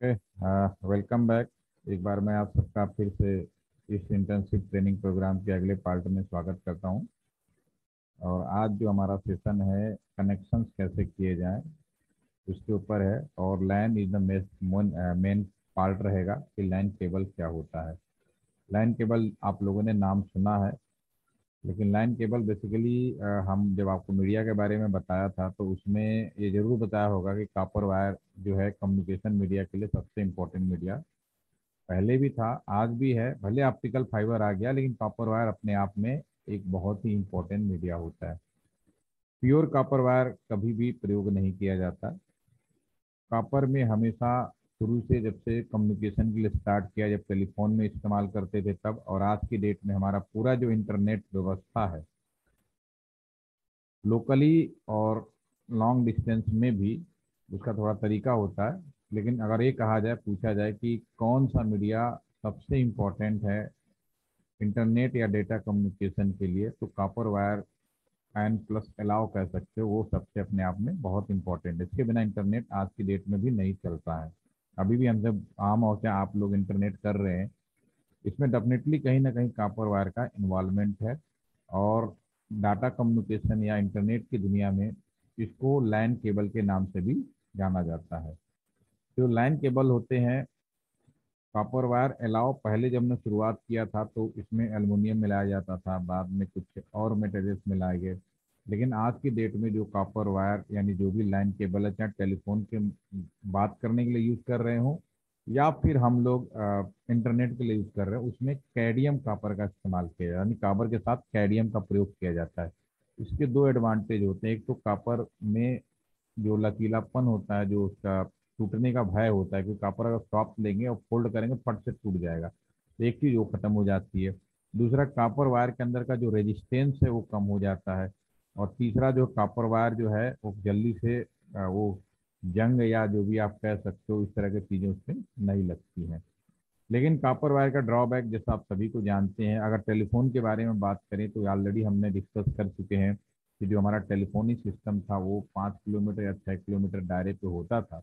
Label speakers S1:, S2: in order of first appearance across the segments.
S1: Okay. Welcome back. एक बार मैं आप सबका फिर से इस इंटर्नशिप ट्रेनिंग प्रोग्राम के अगले पार्ट में स्वागत करता हूं। और आज जो हमारा सेशन है कनेक्शंस कैसे किए जाएं उसके ऊपर है। और लैन इज द मेन पार्ट रहेगा कि लैन केबल क्या होता है। लैन केबल आप लोगों ने नाम सुना है, लेकिन लैन केबल बेसिकली हम जब आपको मीडिया के बारे में बताया था तो उसमें ये जरूर बताया होगा कि कॉपर वायर जो है कम्युनिकेशन मीडिया के लिए सबसे इम्पोर्टेंट मीडिया पहले भी था, आज भी है। भले ऑप्टिकल फाइबर आ गया, लेकिन कॉपर वायर अपने आप में एक बहुत ही इंपॉर्टेंट मीडिया होता है। प्योर कॉपर वायर कभी भी प्रयोग नहीं किया जाता। कॉपर में हमेशा शुरू से, जब से कम्युनिकेशन के लिए स्टार्ट किया, जब टेलीफोन में इस्तेमाल करते थे तब, और आज की डेट में हमारा पूरा जो इंटरनेट व्यवस्था है लोकली और लॉन्ग डिस्टेंस में भी उसका थोड़ा तरीका होता है। लेकिन अगर ये कहा जाए, पूछा जाए कि कौन सा मीडिया सबसे इम्पोर्टेंट है इंटरनेट या डेटा कम्युनिकेशन के लिए, तो copper wire and plus allow कह सकते हो, वो सबसे अपने आप में बहुत इंपॉर्टेंट है। इसके बिना इंटरनेट आज की डेट में भी नहीं चलता है। अभी भी हमसे आम हो क्या आप लोग इंटरनेट कर रहे हैं, इसमें डेफिनेटली कहीं ना कहीं कॉपर वायर का इन्वॉल्वमेंट है। और डाटा कम्युनिकेशन या इंटरनेट की दुनिया में इसको लैन केबल के नाम से भी जाना जाता है। जो लैन केबल होते हैं, कॉपर वायर अलाव पहले जब हमने शुरुआत किया था तो इसमें एल्युमिनियम मिलाया जाता था, बाद में कुछ और मटेरियल्स मिलाए गए। लेकिन आज की डेट में जो कॉपर वायर यानी जो भी लाइन केबल है, चाहे टेलीफोन के बात करने के लिए यूज़ कर रहे हो या फिर हम लोग इंटरनेट के लिए यूज़ कर रहे हैं, उसमें कैडियम कॉपर का इस्तेमाल किया जाता है, यानी कॉपर के साथ कैडियम का प्रयोग किया जाता है। इसके दो एडवांटेज होते हैं। एक तो कॉपर में जो लचीलापन होता है, जो उसका टूटने का भय होता है, क्योंकि कॉपर अगर सॉफ्ट लेंगे और फोल्ड करेंगे फट से टूट जाएगा, तो एक चीज़ वो खत्म हो जाती है। दूसरा, कॉपर वायर के अंदर का जो रेजिस्टेंस है वो कम हो जाता है। और तीसरा, जो कॉपर वायर जो है वो जल्दी से वो जंग या जो भी आप कह सकते हो इस तरह की चीज़ें उसमें नहीं लगती हैं। लेकिन कॉपर वायर का ड्रॉबैक जैसा आप सभी को जानते हैं, अगर टेलीफोन के बारे में बात करें तो ऑलरेडी हमने डिस्कस कर चुके हैं कि जो हमारा टेलीफोनिक सिस्टम था वो 5 किलोमीटर या 6 किलोमीटर दायरे पे होता था,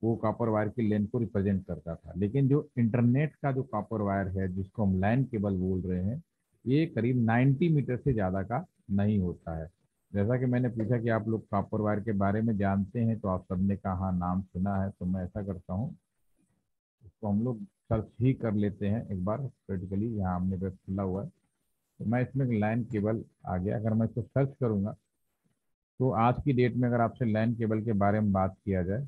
S1: वो कॉपर वायर की लेंथ को रिप्रेजेंट करता था। लेकिन जो इंटरनेट का जो कॉपर वायर है जिसको हम लैन केबल बोल रहे हैं, ये करीब 90 मीटर से ज़्यादा का नहीं होता है। जैसा कि मैंने पूछा कि आप लोग कॉपर वायर के बारे में जानते हैं, तो आप सबने कहा नाम सुना है, तो मैं ऐसा करता हूँ इसको हम लोग सर्च ही कर लेते हैं एक बार प्रैक्टिकली। यहाँ हमने वेब खुला हुआ है, तो मैं इसमें लाइन केबल आ गया। अगर मैं इसको सर्च करूँगा तो आज की डेट में अगर आपसे लैन केबल के बारे में बात किया जाए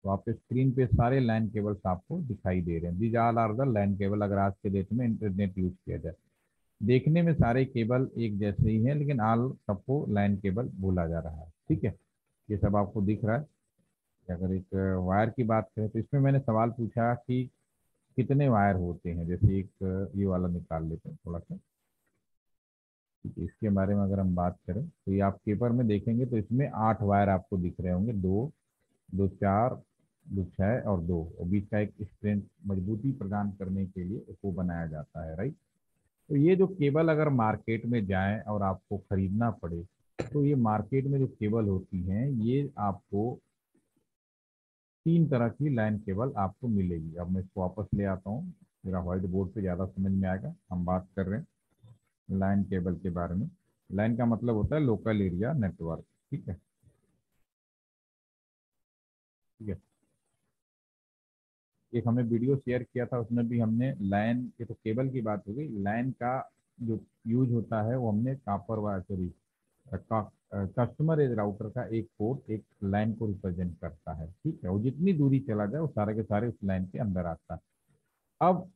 S1: तो आपके स्क्रीन पे सारे लैन केबल्स आपको दिखाई दे रहे हैं। These all are the LAN cable. अगर आज के डेट में इंटरनेट यूज किया जाए, देखने में सारे केबल एक जैसे ही हैं, लेकिन ऑल सबको लैन केबल बोला जा रहा है। ठीक है, ये सब आपको दिख रहा है। अगर एक वायर की बात करें तो इसमें मैंने सवाल पूछा कि कितने वायर होते हैं। जैसे एक ये वाला निकाल लेते हैं थोड़ा सा, ठीक है, इसके बारे में अगर हम बात करें तो ये आप पेपर में देखेंगे तो इसमें 8 वायर आपको दिख रहे होंगे। दो, दो चार, दो छः और दो, और बीच का एक स्ट्रेंथ मजबूती प्रदान करने के लिए इसको बनाया जाता है, राइट। तो ये जो केबल अगर मार्केट में जाए और आपको खरीदना पड़े, तो ये मार्केट में जो केबल होती हैं ये आपको 3 तरह की लाइन केबल आपको मिलेगी। अब मैं इसको वापस ले आता हूँ, मेरा व्हाइट बोर्ड पे ज़्यादा समझ में आएगा। हम बात कर रहे हैं लाइन केबल के बारे में। लाइन का मतलब होता है लोकल एरिया नेटवर्क। ठीक है, ठीक है। एक हमने वीडियो शेयर किया था, उसमें भी हमने लाइन, ये तो केबल की बात हो गई, लाइन का जो यूज होता है वो हमने copper wire, sorry, customer edge router का एक पोर्ट एक लाइन को रिप्रेजेंट करता है। ठीक है, वो जितनी दूरी चला जाए वो सारे के सारे उस लाइन के अंदर आता है। अब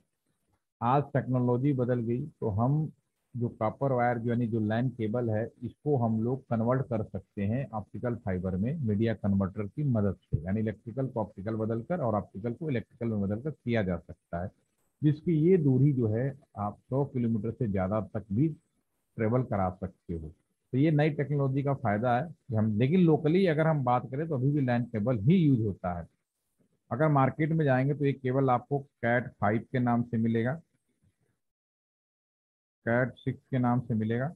S1: आज टेक्नोलॉजी बदल गई, तो हम जो कॉपर वायर जो यानी जो लैन केबल है, इसको हम लोग कन्वर्ट कर सकते हैं ऑप्टिकल फाइबर में मीडिया कन्वर्टर की मदद से। यानी इलेक्ट्रिकल को ऑप्टिकल बदलकर और ऑप्टिकल को इलेक्ट्रिकल में बदलकर किया जा सकता है, जिसकी ये दूरी जो है आप 100 किलोमीटर से ज़्यादा तक भी ट्रेवल करा सकते हो। तो ये नई टेक्नोलॉजी का फायदा है कि हम, लेकिन लोकली अगर हम बात करें तो अभी भी लैन केबल ही यूज होता है। अगर मार्केट में जाएंगे तो एक केबल आपको कैट 5 के नाम से मिलेगा, कैट 6 के नाम से मिलेगा,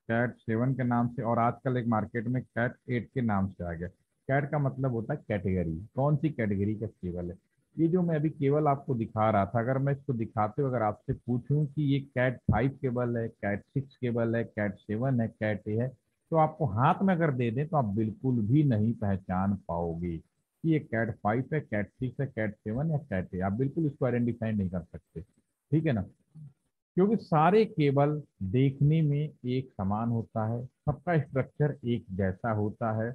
S1: कैट 7 के नाम से, और आजकल एक मार्केट में कैट 8 के नाम से आ गया। कैट का मतलब होता है कैटेगरी, कौन सी कैटेगरी का केबल है। ये जो मैं अभी केबल आपको दिखा रहा था, अगर मैं इसको दिखाते हुए अगर आपसे पूछूं कि ये कैट 5 केबल है, कैट 6 केबल है, कैट 7 है, कैट ए है, तो आपको हाथ में अगर दे दें तो आप बिल्कुल भी नहीं पहचान पाओगे कि ये कैट 5 है, कैट 6 है, कैट 7 या कैट ए। आप बिल्कुल इसको आइडेंटिफाई नहीं कर सकते, ठीक है ना, क्योंकि सारे केबल देखने में एक समान होता है, सबका स्ट्रक्चर एक जैसा होता है।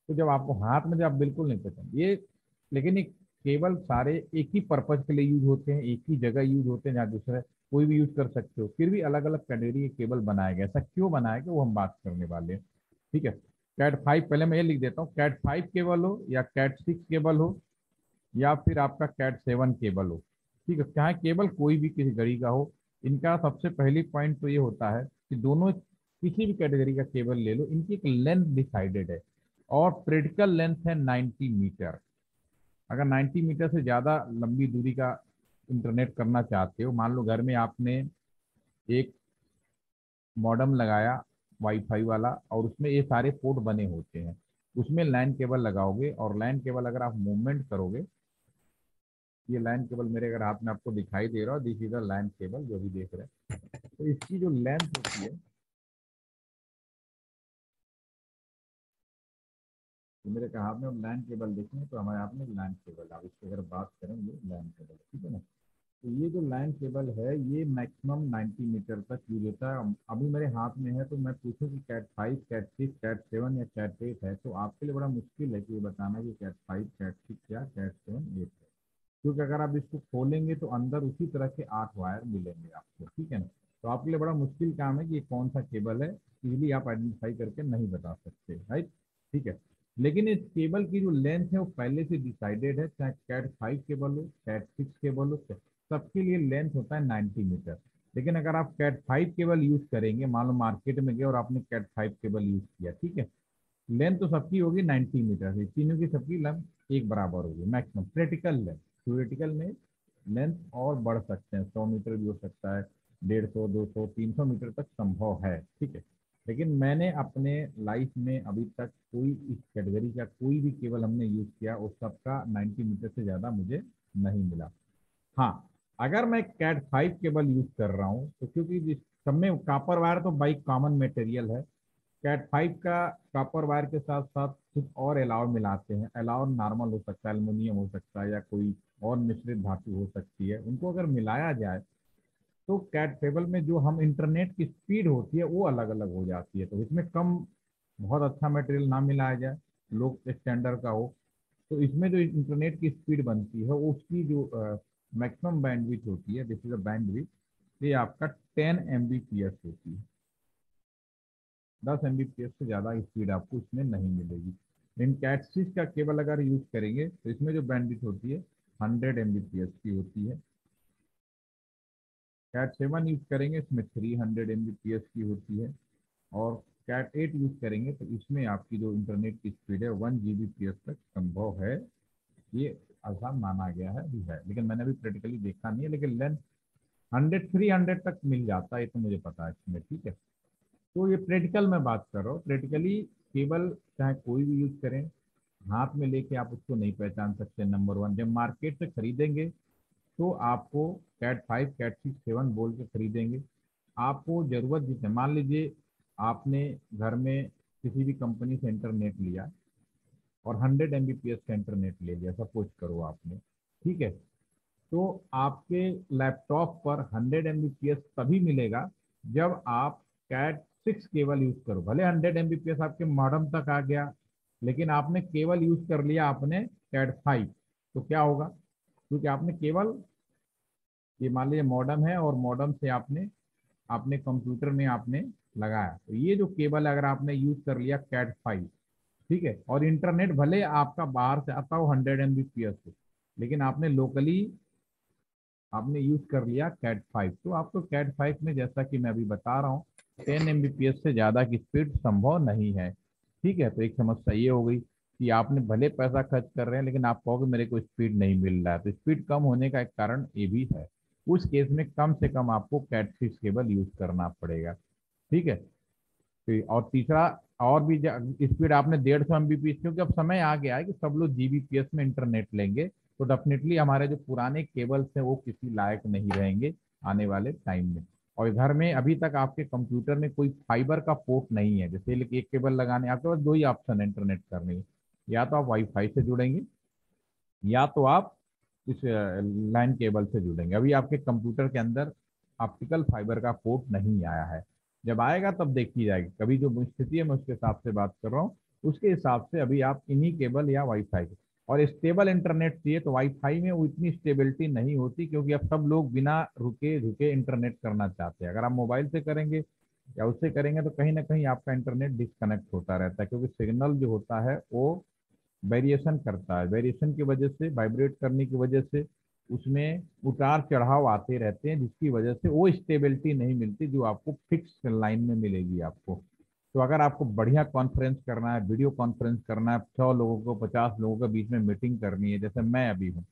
S1: तो जब आपको हाथ में, जब आप बिल्कुल नहीं पहचान ये, लेकिन एक केबल सारे एक ही पर्पज के लिए यूज होते हैं, एक ही जगह यूज होते हैं, जहाँ दूसरे कोई भी यूज कर सकते हो, फिर भी अलग अलग कैटेगरी के केबल बनाए गए। ऐसा क्यों बनाया गया वो हम बात करने वाले हैं, ठीक है। कैट 5, पहले मैं ये लिख देता हूँ, कैट 5 केबल हो या कैट 6 केबल हो या फिर आपका कैट 7 केबल हो, ठीक है, चाहे केबल कोई भी किसी घड़ी का हो, इनका सबसे पहली पॉइंट तो ये होता है कि दोनों किसी भी कैटेगरी का केबल ले लो, इनकी एक लेंथ डिसाइडेड है और क्रिटिकल लेंथ है 90 मीटर। अगर 90 मीटर से ज़्यादा लंबी दूरी का इंटरनेट करना चाहते हो, मान लो घर में आपने एक मॉडेम लगाया वाईफाई वाला और उसमें ये सारे पोर्ट बने होते हैं, उसमें लैन केबल लगाओगे और लैन केबल अगर आप मूवमेंट करोगे, ये लैन केबल मेरे अगर हाथ में आपको दिखाई दे रहा हो, this is the LAN cable जो भी देख रहे हैं, तो इसकी जो लेंथ होती है, तो मेरे हाथ में लैन केबल देखेंगे तो हमारे हाथ में लैन केबल, आप इसकी अगर बात करें, ये लैन केबल, ठीक है ना। तो ये जो लैन केबल है ये मैक्सिमम 90 मीटर तक यूज होता है। अभी मेरे हाथ में है, तो मैं पूछूं कि कैट 5, कैट 6, कैट 7 या कैट 8 है, तो आपके लिए बड़ा मुश्किल है कि ये बताना कि कैट 5, कैट 6 या कैट 7, 8 है, क्योंकि अगर आप इसको खोलेंगे तो अंदर उसी तरह के 8 वायर मिलेंगे आपको, ठीक है ना। तो आपके लिए बड़ा मुश्किल काम है कि ये कौन सा केबल है, इजीली आप आइडेंटिफाई करके नहीं बता सकते, राइट, ठीक है। लेकिन इस केबल की जो लेंथ है वो पहले से डिसाइडेड है, चाहे कैट 5 केबल हो, कैट 6 केबल हो, सबके लिए लेंथ होता है 90 मीटर। लेकिन अगर आप कैट 5 केबल यूज करेंगे, मान लो मार्केट में गए और आपने कैट 5 केबल यूज किया, ठीक है, लेंथ तो सबकी होगी 90 मीटर से, तीनों की सबकी लेंथ एक बराबर होगी मैक्सिमम, क्रिटिकल लेंथ। थ्योरेटिकल में लेंथ और बढ़ सकते हैं, 100 मीटर भी हो सकता है, 150, 200, 300 मीटर तक संभव है, ठीक है। लेकिन मैंने अपने लाइफ में अभी तक कोई इस कैटेगरी का कोई भी केबल हमने यूज किया उस सबका 90 मीटर से ज़्यादा मुझे नहीं मिला। हाँ, अगर मैं कैट 5 केबल यूज कर रहा हूँ तो क्योंकि जिस सब में कापर वायर तो बाई कॉमन मटेरियल है, कैट 5 का कॉपर वायर के साथ साथ कुछ और अलाव मिलाते हैं। अलाव नॉर्मल हो सकता है, एल्युमिनियम हो सकता है या कोई और मिश्रित धातु हो सकती है, उनको अगर मिलाया जाए तो कैट केबल में जो हम इंटरनेट की स्पीड होती है वो अलग अलग हो जाती है। तो इसमें कम, बहुत अच्छा मटेरियल ना मिलाया जाए, लो स्टैंडर्ड का हो, तो इसमें जो इंटरनेट की स्पीड बनती है उसकी जो मैक्सिमम बैंडविड्थ होती है, दिस इज अ बैंडविड्थ, ये आपका 10 Mbps होती है। 10 Mbps से ज़्यादा स्पीड आपको इसमें नहीं मिलेगी। लेकिन कैट 6 का केबल अगर यूज करेंगे तो इसमें जो बैंडविड्थ होती है 100 Mbps की होती है। कैट 7 यूज करेंगे इसमें 300 Mbps की होती है। और कैट 8 यूज करेंगे तो इसमें आपकी जो इंटरनेट की स्पीड है 1 Gbps तक संभव है। ये आसान माना गया है भी है, लेकिन मैंने अभी प्रैक्टिकली देखा नहीं है, लेकिन लेंथ 300 तक मिल जाता है, ये तो मुझे पता है इसमें, ठीक है। तो ये प्रैक्टिकल में बात कर रहा हूँ, प्रैक्टिकली केबल चाहे कोई भी यूज करें, हाथ में लेके आप उसको नहीं पहचान सकते। नंबर वन, जब मार्केट से खरीदेंगे तो आपको कैट 5, कैट 6, 7 बोल के खरीदेंगे। आपको जरूरत जितने, मान लीजिए आपने घर में किसी भी कंपनी से इंटरनेट लिया और 100 Mbps का इंटरनेट ले लिया, सपोज करो आपने, ठीक है, तो आपके लैपटॉप पर 100 Mbps तभी मिलेगा जब आप कैट 6 केबल यूज करो। भले 100 Mbps आपके मॉडेम तक आ गया, लेकिन आपने केबल यूज कर लिया आपने कैट 5, तो क्या होगा, क्योंकि आपने केवल, ये मान लीजिए मॉडेम है और मॉडेम से आपने अपने कंप्यूटर में आपने लगाया, तो ये जो केबल अगर आपने यूज कर लिया कैट 5, ठीक है, और इंटरनेट भले आपका बाहर से आता हो 100 Mbps से, लेकिन आपने लोकली आपने यूज कर लिया कैट 5, तो आपको कैट 5 में, जैसा कि मैं अभी बता रहा हूँ, 10 Mbps से ज़्यादा की स्पीड संभव नहीं है, ठीक है। तो एक समस्या ये हो गई कि आपने भले पैसा खर्च कर रहे हैं लेकिन आप कहोगे मेरे को स्पीड नहीं मिल रहा है, तो स्पीड कम होने का एक कारण ये भी है। उस केस में कम से कम आपको कैट 6 केबल यूज करना पड़ेगा, ठीक है। और तीसरा और भी स्पीड आपने 150 MBPS, क्योंकि अब समय आ गया है कि सब लोग GBPS में इंटरनेट लेंगे, तो डेफिनेटली हमारे जो पुराने केबल्स हैं वो किसी लायक नहीं रहेंगे आने वाले टाइम में। और घर में अभी तक आपके कंप्यूटर में कोई फाइबर का पोर्ट नहीं है, जैसे एक केबल लगाने आपके पास दो ही ऑप्शन है इंटरनेट करने के, या तो आप वाईफाई से जुड़ेंगे या तो आप इस लैन केबल से जुड़ेंगे। अभी आपके कंप्यूटर के अंदर ऑप्टिकल फाइबर का पोर्ट नहीं आया है, जब आएगा तब देखी जाएगी। कभी जो स्थिति है मैं उसके हिसाब से बात कर रहा हूँ, उसके हिसाब से अभी आप इन्हीं केबल या वाईफाई। और स्टेबल इंटरनेट चाहिए तो वाईफाई में वो इतनी स्टेबिलिटी नहीं होती, क्योंकि अब सब लोग बिना रुके रुके इंटरनेट करना चाहते हैं। अगर आप मोबाइल से करेंगे या उससे करेंगे तो कहीं ना कहीं आपका इंटरनेट डिस्कनेक्ट होता रहता है, क्योंकि सिग्नल जो होता है वो वेरिएशन करता है। वेरिएशन की वजह से, वाइब्रेट करने की वजह से उसमें उतार चढ़ाव आते रहते हैं, जिसकी वजह से वो स्टेबिलिटी नहीं मिलती जो आपको फिक्स लाइन में मिलेगी आपको। तो अगर आपको बढ़िया कॉन्फ्रेंस करना है, वीडियो कॉन्फ्रेंस करना है, 100 लोगों को 50 लोगों के बीच में मीटिंग करनी है, जैसे मैं अभी हूँ,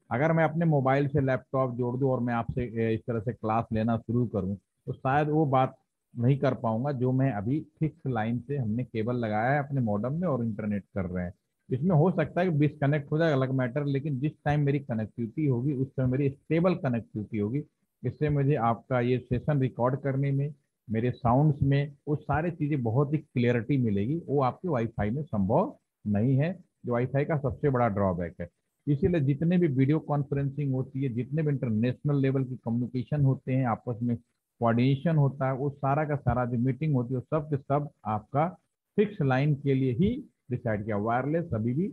S1: अगर मैं अपने मोबाइल से लैपटॉप जोड़ दूँ और मैं आपसे इस तरह से क्लास लेना शुरू करूँ, तो शायद वो बात नहीं कर पाऊंगा जो मैं अभी फिक्स लाइन से हमने केबल लगाया है अपने मॉडम में और इंटरनेट कर रहे हैं। इसमें हो सकता है कि डिसकनेक्ट हो जाए, अलग मैटर, लेकिन जिस टाइम मेरी कनेक्टिविटी होगी उस टाइम मेरी स्टेबल कनेक्टिविटी होगी। इससे मुझे आपका ये सेशन रिकॉर्ड करने में, मेरे साउंड्स में, वो सारी चीज़ें बहुत ही क्लियरिटी मिलेगी, वो आपके वाईफाई में संभव नहीं है, जो वाईफाई का सबसे बड़ा ड्रॉबैक है। इसीलिए जितने भी वीडियो कॉन्फ्रेंसिंग होती है, जितने भी इंटरनेशनल लेवल की कम्युनिकेशन होते हैं, आपस में कोऑर्डिनेशन होता है, वो सारा का सारा जो मीटिंग होती है वो सब के सब आपका फिक्स लाइन के लिए ही डिसाइड किया। वायरलेस अभी भी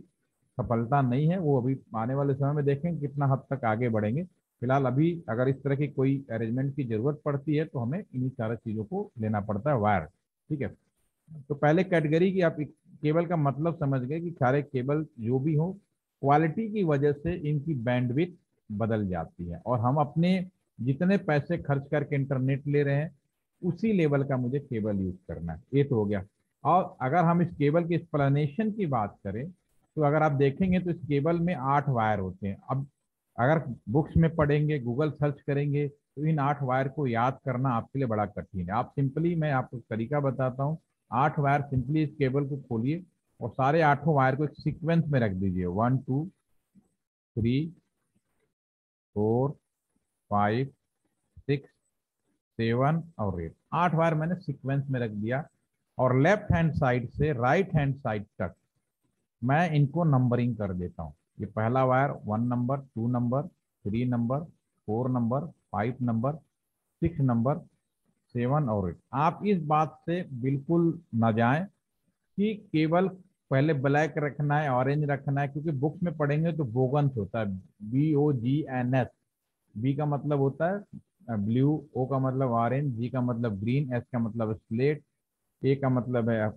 S1: सफलता नहीं है, वो अभी आने वाले समय में देखें कितना हद तक आगे बढ़ेंगे। फिलहाल अभी अगर इस तरह की कोई अरेंजमेंट की जरूरत पड़ती है तो हमें इन्हीं सारी चीज़ों को लेना पड़ता है, वायर। ठीक है, तो पहले कैटेगरी की आप केबल का मतलब समझ गए कि सारे केबल जो भी हो, क्वालिटी की वजह से इनकी बैंडविड्थ बदल जाती है, और हम अपने जितने पैसे खर्च करके इंटरनेट ले रहे हैं उसी लेवल का मुझे केबल यूज करना है। ये तो हो गया। और अगर हम इस केबल की एक्सप्लेनेशन की बात करें, तो अगर आप देखेंगे तो इस केबल में 8 वायर होते हैं। अब अगर बुक्स में पढ़ेंगे, गूगल सर्च करेंगे, तो इन 8 वायर को याद करना आपके लिए बड़ा कठिन है। आप सिंपली, मैं आपको तरीका बताता हूँ, 8 वायर सिंपली इस केबल को खोलिए और सारे 8 वायर को एक सीक्वेंस में रख दीजिए, 1 2 3 4 5 6 7 और 8। 8 वायर मैंने सीक्वेंस में रख दिया, और लेफ्ट हैंड साइड से राइट हैंड साइड तक मैं इनको नंबरिंग कर देता हूँ। ये पहला wire 1 number, 2 number, 3 number, 4 number, 5 number, 6 number, 7 और 8। आप इस बात से बिल्कुल न जाएं कि केवल पहले ब्लैक रखना है, ऑरेंज रखना है, क्योंकि बुक्स में पढ़ेंगे तो बोगन्स होता है, BOGNS। बी का मतलब होता है ब्लू, ओ का मतलब ऑरेंज, जी का मतलब ग्रीन, एस का मतलब स्लेट, ए का मतलब है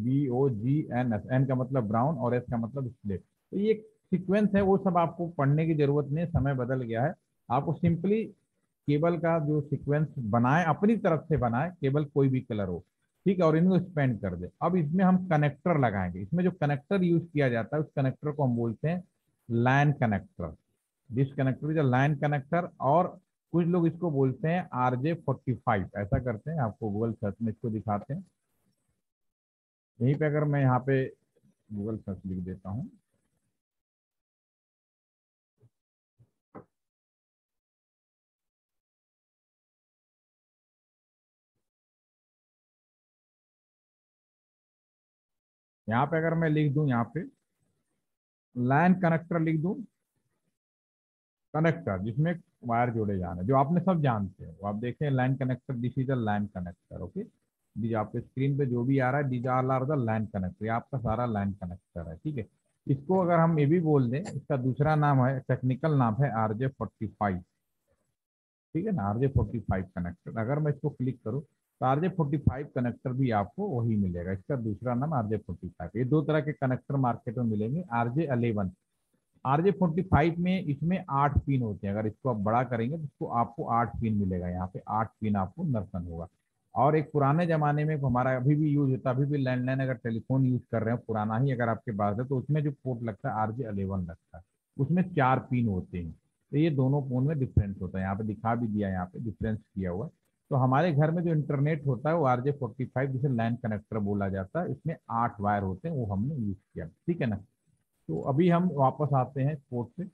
S1: BOGNS, एन का मतलब ब्राउन और एस का मतलब स्लेट। तो ये सीक्वेंस है, वो सब आपको पढ़ने की जरूरत नहीं, समय बदल गया है। आपको सिंपली केबल का जो सीक्वेंस बनाए अपनी तरफ से बनाए, केबल कोई भी कलर हो, ठीक है, और इनको स्पेंड कर दे। अब इसमें हम कनेक्टर लगाएंगे। इसमें जो कनेक्टर यूज किया जाता है उस कनेक्टर को हम बोलते हैं LAN connector. This connector is a LAN connector, और कुछ लोग इसको बोलते हैं RJ45। ऐसा करते हैं, आपको गूगल सर्च में इसको दिखाते हैं। यहीं पे अगर मैं यहाँ पे गूगल सर्च लिख देता हूँ, यहाँ पे अगर मैं लिख दूं, यहाँ पे लैन कनेक्टर लिख दूं, कनेक्टर जिसमें वायर जोड़े जाने, जो आपने सब जानते हैं, वो आप देखें LAN connector, this is a LAN connector. Okay, दी आपके स्क्रीन पे जो भी आ रहा है, these are the LAN connector, ये आपका सारा लैन कनेक्टर है। ठीक है, इसको अगर हम ये भी बोल दें, इसका दूसरा नाम है, टेक्निकल नाम है RJ45। ठीक है ना, RJ45 कनेक्टर। अगर मैं इसको क्लिक करूँ तो RJ45 कनेक्टर भी आपको वही मिलेगा, इसका दूसरा नाम RJ45। ये दो तरह के कनेक्टर मार्केट में मिलेंगे। RJ45 में इसमें 8 पिन होते हैं, अगर इसको आप बड़ा करेंगे तो इसको आपको 8 पिन मिलेगा, यहाँ पे 8 पिन आपको दर्शन होगा। और एक पुराने जमाने में हमारा अभी भी यूज होता है, अभी भी लैंडलाइन अगर टेलीफोन यूज कर रहे हैं पुराना ही अगर आपके पास है, तो उसमें जो पोर्ट लगता है RJ11 लगता है, उसमें 4 पिन होते हैं। तो ये दोनों फोन में डिफरेंस होता है, यहाँ पे दिखा भी दिया, यहाँ पे डिफरेंस किया हुआ है। तो हमारे घर में जो इंटरनेट होता है वो RJ45 जिसे लैन कनेक्टर बोला जाता है, इसमें 8 वायर होते हैं, वो हमने यूज किया, ठीक है ना। तो अभी हम वापस आते हैं स्पोर्ट पे।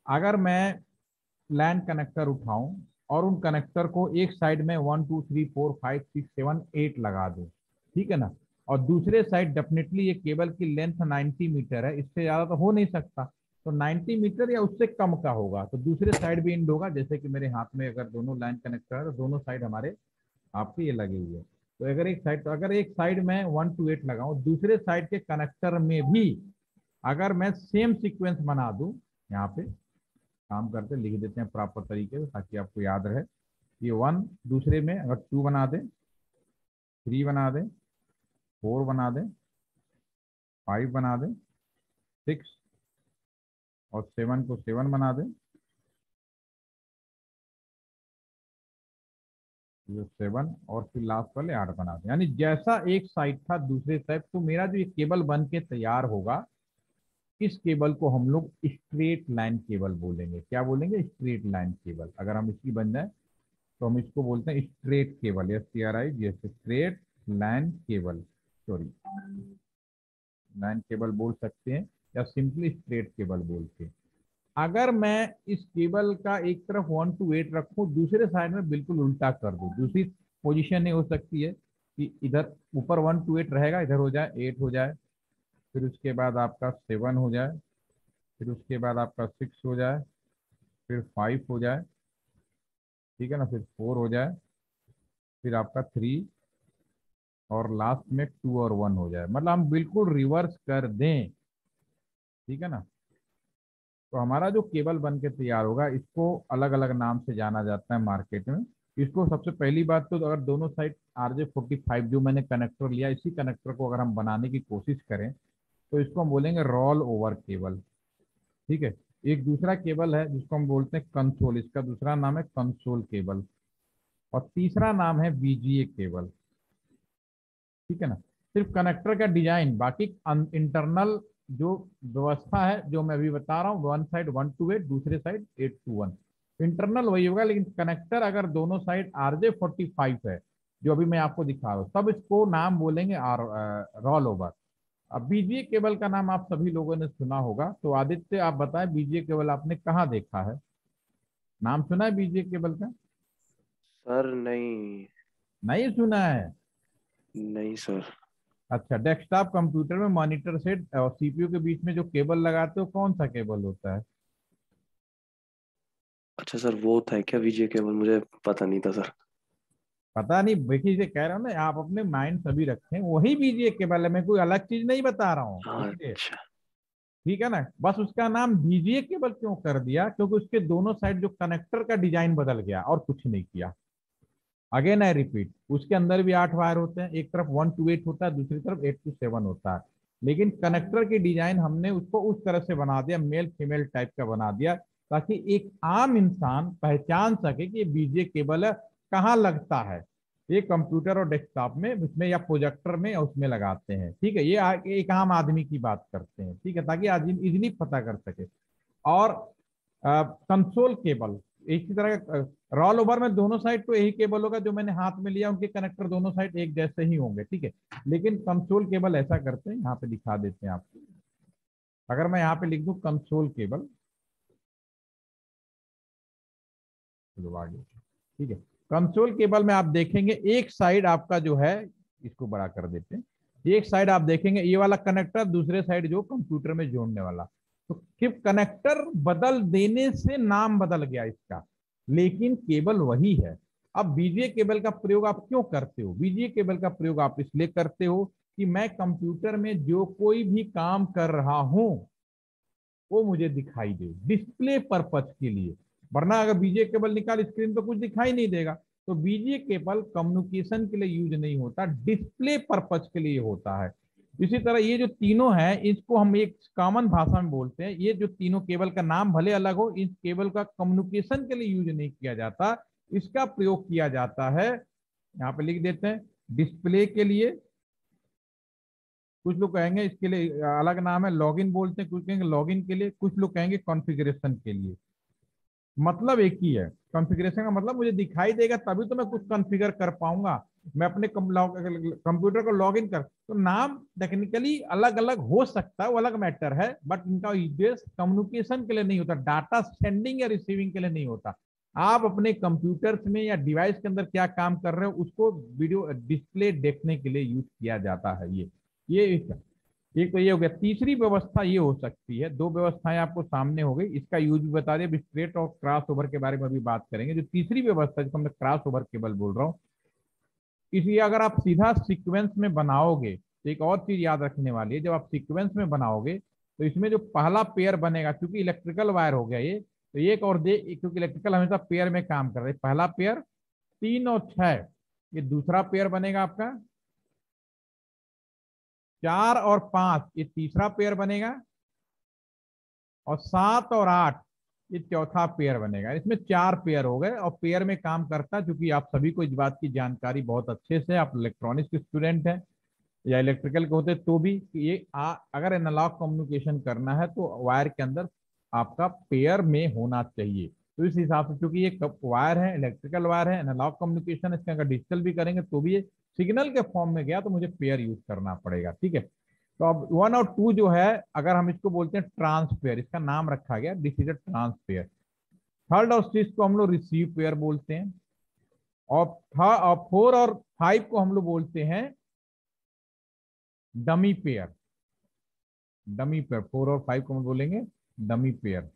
S1: अगर मैं लैन कनेक्टर उठाऊं और उन कनेक्टर को एक साइड में 1 2 3 4 5 6 7 8 लगा दूं, ठीक है ना, और दूसरे साइड डेफिनेटली ये केबल की लेंथ 90 मीटर है, इससे ज़्यादा तो हो नहीं सकता, तो 90 मीटर या उससे कम का होगा, तो दूसरे साइड भी इंड होगा। जैसे कि मेरे हाथ में अगर दोनों लाइन कनेक्टर है तो दोनों साइड हमारे आपके ये लगे हुए हैं। तो अगर एक साइड में 1 to 8 लगाऊं, दूसरे साइड के कनेक्टर में भी अगर मैं सेम सीक्वेंस बना दूं, यहाँ पे काम करते लिख देते हैं प्रॉपर तरीके से ताकि आपको याद रहे। ये 1, दूसरे में अगर 2 बना दें, 3 बना दें, 4 बना दें, 5 बना दें, 6 और 7 को 7 बना दें, ये 7 और फिर लास्ट वाले 8 बना दें, यानी जैसा एक साइड था दूसरे साइड। तो मेरा जो ये केबल बन के तैयार होगा, इस केबल को हम लोग स्ट्रेट लाइन केबल बोलेंगे। क्या बोलेंगे? Straight line cable. अगर हम इसकी बन जाए तो हम इसको बोलते हैं straight cable, STRIT, straight line cable, sorry line cable बोल सकते हैं या सिंपली स्ट्रेट केबल बोलते हैं। अगर मैं इस केबल का एक तरफ 1 to 8 रखूं, दूसरे साइड में बिल्कुल उल्टा कर दूं, दूसरी पोजीशन ये हो सकती है कि इधर ऊपर 1 to 8 रहेगा, इधर हो जाए 8 हो जाए, फिर उसके बाद आपका 7 हो जाए, फिर उसके बाद आपका 6 हो जाए, फिर 5 हो जाए, ठीक है ना, फिर 4 हो जाए, फिर आपका 3 और लास्ट में 2 और 1 हो जाए। मतलब हम बिल्कुल रिवर्स कर दें, ठीक है ना। तो हमारा जो केबल बन के तैयार होगा, इसको अलग अलग नाम से जाना जाता है मार्केट में। इसको सबसे पहली बात तो अगर दोनों साइड RJ45 जो मैंने कनेक्टर लिया, इसी कनेक्टर को अगर हम बनाने की कोशिश करें तो इसको हम बोलेंगे रोल ओवर केबल, ठीक है। एक दूसरा केबल है जिसको हम बोलते हैं कंसोल, इसका दूसरा नाम है कंसोल केबल, और तीसरा नाम है VGA केबल, ठीक है ना। सिर्फ कनेक्टर का डिजाइन, बाकी इंटरनल जो व्यवस्था है जो मैं अभी बता रहा हूँ, वन साइड 1 to 8, दूसरे साइड 8 to 1, इंटरनल वही होगा। लेकिन कनेक्टर अगर दोनों साइड RJ45 है, जो अभी मैं आपको दिखा रहा हूँ, तब इसको नाम बोलेंगे रोल ओवर। अब बीजीए केबल का नाम आप सभी लोगों ने सुना होगा, तो आदित्य आप बताएं बीजीए केबल आपने कहाँ देखा है? नाम सुना है बीजीए केबल का?
S2: सर नहीं।
S1: नहीं सुना है?
S2: नहीं सर।
S1: अच्छा, डेस्कटॉप कंप्यूटर में मॉनिटर सेट और CPU के बीच में जो केबल लगाते हो, कौन सा केबल होता है?
S2: अच्छा सर, वो था क्या विजय केवल? मुझे पता नहीं था सर।
S1: पता नहीं, देखिए इसे कह रहा हूँ ना, आप अपने माइंड सभी रखें, वही बीजीए केबल है, मैं कोई अलग चीज नहीं बता रहा हूँ इसलिए,
S2: अच्छा।
S1: ठीक है ना। बस उसका नाम बीजीए केबल क्यों कर दिया, क्योंकि उसके दोनों साइड जो कनेक्टर का डिजाइन बदल गया, और कुछ नहीं किया। अगेन आई रिपीट, उसके अंदर भी 8 वायर होते हैं, एक तरफ 1 to 8 होता है, दूसरी तरफ 8 to 7 होता है, लेकिन कनेक्टर की डिजाइन हमने उसको उस तरह से बना दिया, मेल फीमेल टाइप का बना दिया, ताकि एक आम इंसान पहचान सके कि ये बीजे केबल है, कहाँ लगता है। ये कंप्यूटर और डेस्कटॉप में उसमें या प्रोजेक्टर में या उसमें लगाते हैं, ठीक है। ये एक आम आदमी की बात करते हैं, ठीक है, ताकि आदमी इजिली पता कर सके। और कंसोल केबल इसी तरह का, रॉल ओवर में दोनों साइड तो यही केबल होगा जो मैंने हाथ में लिया, उनके कनेक्टर दोनों साइड एक जैसे ही होंगे, ठीक है। लेकिन कंसोल केबल ऐसा करते हैं, यहाँ पे दिखा देते हैं आपको। अगर मैं यहाँ पे लिख दूं कंसोल केबल, चलो आगे, ठीक है। कंसोल केबल में आप देखेंगे एक साइड आपका जो है, इसको बड़ा कर देते हैं, एक साइड आप देखेंगे ये वाला कनेक्टर, दूसरे साइड जो कंप्यूटर में जोड़ने वाला। तो सिर्फ कनेक्टर बदल देने से नाम बदल गया इसका, लेकिन केबल वही है। अब बीजीए केबल का प्रयोग आप क्यों करते हो? बीजीए केबल का प्रयोग आप इसलिए करते हो कि मैं कंप्यूटर में जो कोई भी काम कर रहा हूं वो मुझे दिखाई दे, डिस्प्ले पर्पज के लिए। वरना अगर बीजीए केबल निकाल स्क्रीन पर कुछ दिखाई नहीं देगा। तो बीजीए केबल कम्युनिकेशन के लिए यूज नहीं होता, डिस्प्ले पर्पज के लिए होता है। इसी तरह ये जो तीनों हैं, इसको हम एक कॉमन भाषा में बोलते हैं, ये जो तीनों केबल का नाम भले अलग हो, इस केबल का कम्युनिकेशन के लिए यूज नहीं किया जाता, इसका प्रयोग किया जाता है, यहाँ पे लिख देते हैं, डिस्प्ले के लिए। कुछ लोग कहेंगे इसके लिए अलग नाम है, लॉगिन बोलते हैं, कुछ कहेंगे लॉगिन के लिए, कुछ लोग कहेंगे कॉन्फ़िगरेशन के लिए। मतलब एक ही है। कॉन्फ़िगरेशन का मतलब मुझे दिखाई देगा तभी तो मैं कुछ कॉन्फ़िगर कर पाऊंगा। मैं अपने कंप्यूटर को लॉग इन कर, तो नाम टेक्निकली अलग अलग हो सकता है, वो अलग मैटर है, बट इनका उद्देश्य कम्युनिकेशन के लिए नहीं होता, डाटा सेंडिंग या रिसीविंग के लिए नहीं होता। आप अपने कंप्यूटर्स में या डिवाइस के अंदर क्या काम कर रहे हो उसको वीडियो डिस्प्ले देखने के लिए यूज किया जाता है। ये एक तो ये हो गया। तीसरी व्यवस्था ये हो सकती है, दो व्यवस्थाएं आपको सामने हो गई, इसका यूज भी बता दिया। स्ट्रेट और क्रॉस ओवर के बारे में भी बात करेंगे। जो तीसरी व्यवस्था जिसको मैं क्रॉस ओवर केबल बोल रहा हूँ, इसलिए अगर आप सीधा सीक्वेंस में बनाओगे तो एक और चीज याद रखने वाली है, जब आप सीक्वेंस में बनाओगे तो इसमें जो पहला पेयर बनेगा, क्योंकि इलेक्ट्रिकल वायर हो गया ये, तो एक और दे, क्योंकि इलेक्ट्रिकल हमेशा पेयर में काम कर रहे हैं, पहला पेयर 3 और 6, ये दूसरा पेयर बनेगा आपका 4 और 5, ये तीसरा पेयर बनेगा, और 7 और 8 ये चौथा पेयर बनेगा। इसमें 4 पेयर हो गए, और पेयर में काम करता है, क्योंकि आप सभी को इस बात की जानकारी बहुत अच्छे से, आप इलेक्ट्रॉनिक्स के स्टूडेंट हैं या इलेक्ट्रिकल के होते तो भी, ये अगर एनालॉग कम्युनिकेशन करना है तो वायर के अंदर आपका पेयर में होना चाहिए। तो इस हिसाब से, क्योंकि ये वायर है, इलेक्ट्रिकल वायर है, एनालॉग कम्युनिकेशन, इसके अगर डिजिटल भी करेंगे तो भी ये सिग्नल के फॉर्म में गया तो मुझे पेयर यूज करना पड़ेगा। ठीक है, तो अब 1 और 2 जो है, अगर हम इसको बोलते हैं ट्रांसपेयर, इसका नाम रखा गया, दिस इज अ ट्रांसपेयर। थर्ड और सिक्स को हम लोग रिसीव पेयर बोलते हैं, और 4 और 5 को हम लोग बोलते हैं डमी पेयर। डमी पेयर 4 और 5 को हम बोलेंगे डमी पेयर।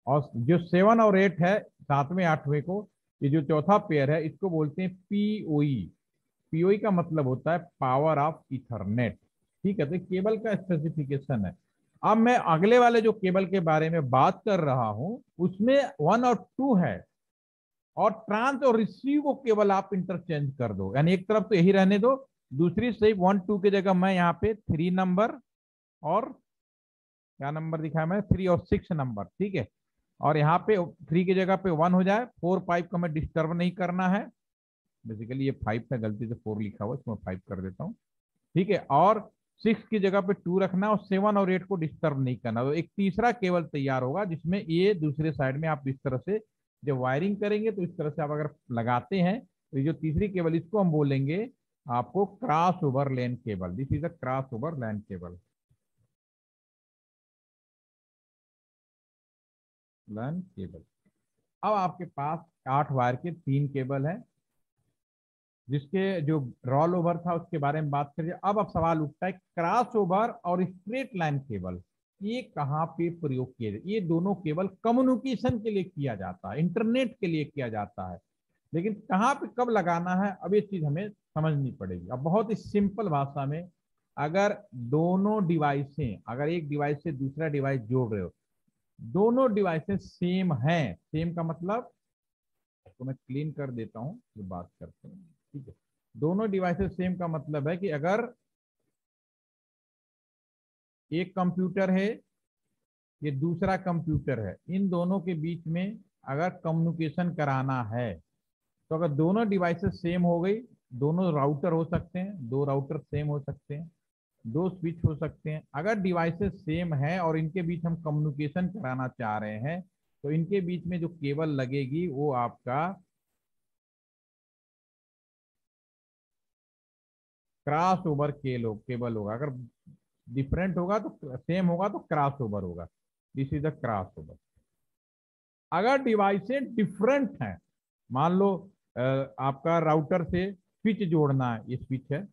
S1: और जो 7 और 8 है, 7वें 8वें को, ये जो चौथा पेयर है, इसको बोलते हैं पीओई। पीओई का मतलब होता है पावर ऑफ इथरनेट। ठीक है, तो केबल का स्पेसिफिकेशन है। अब मैं अगले वाले जो केबल के बारे में बात कर रहा हूं उसमें 1 और 2 है, और ट्रांस और रिसीव को केवल आप इंटरचेंज कर दो, यानी एक तरफ तो यही रहने दो, दूसरी से 1 2 की जगह मैं यहाँ पे 3 नंबर, और क्या नंबर दिखाया मैं, 3 और 6 नंबर, ठीक है। और यहाँ पे 3 की जगह पे 1 हो जाए, 4 5 को हमें डिस्टर्ब नहीं करना है। बेसिकली ये 5 था, गलती से 4 लिखा हुआ, इसको मैं 5 कर देता हूँ। ठीक है, और 6 की जगह पे 2 रखना, और 7 और 8 को डिस्टर्ब नहीं करना। तो एक तीसरा केबल तैयार होगा जिसमें ये दूसरे साइड में आप इस तरह से जब वायरिंग करेंगे तो इस तरह से आप अगर लगाते हैं तो ये जो तीसरी केबल, इसको हम बोलेंगे आपको cross over LAN cable. This is a cross over LAN cable. LAN cable. अब आपके पास 8 वायर के 3 केबल है, जिसके जो रॉल ओवर था उसके बारे में बात करिए। अब सवाल उठता है क्रॉस ओवर और स्ट्रेट लाइन केबल, ये कहाँ पे प्रयोग किए जाए। ये दोनों केबल कम्युनिकेशन के लिए किया जाता है, इंटरनेट के लिए किया जाता है, लेकिन कहाँ पे कब लगाना है अब ये चीज हमें समझनी पड़ेगी। अब बहुत ही सिंपल भाषा में, अगर दोनों डिवाइसें, अगर एक डिवाइस से दूसरा डिवाइस जोड़ रहे हो, दोनों डिवाइसेस सेम हैं, सेम का मतलब, तो मैं क्लीन कर देता हूं फिर बात करते हैं। ठीक है, दोनों डिवाइसेस सेम का मतलब है कि अगर एक कंप्यूटर है, ये दूसरा कंप्यूटर है, इन दोनों के बीच में अगर कम्युनिकेशन कराना है, तो अगर दोनों डिवाइसेस सेम हो गई, दोनों राउटर हो सकते हैं, 2 राउटर सेम हो सकते हैं, 2 स्विच हो सकते हैं। अगर डिवाइसेस सेम है और इनके बीच हम कम्युनिकेशन कराना चाह रहे हैं, तो इनके बीच में जो केबल लगेगी वो आपका क्रॉस ओवर केबल होगा। अगर डिफरेंट होगा तो सेम होगा तो क्रॉस ओवर होगा। This is the cross over. अगर डिवाइसें डिफरेंट हैं, मान लो आपका राउटर से स्विच जोड़ना है, ये स्विच है,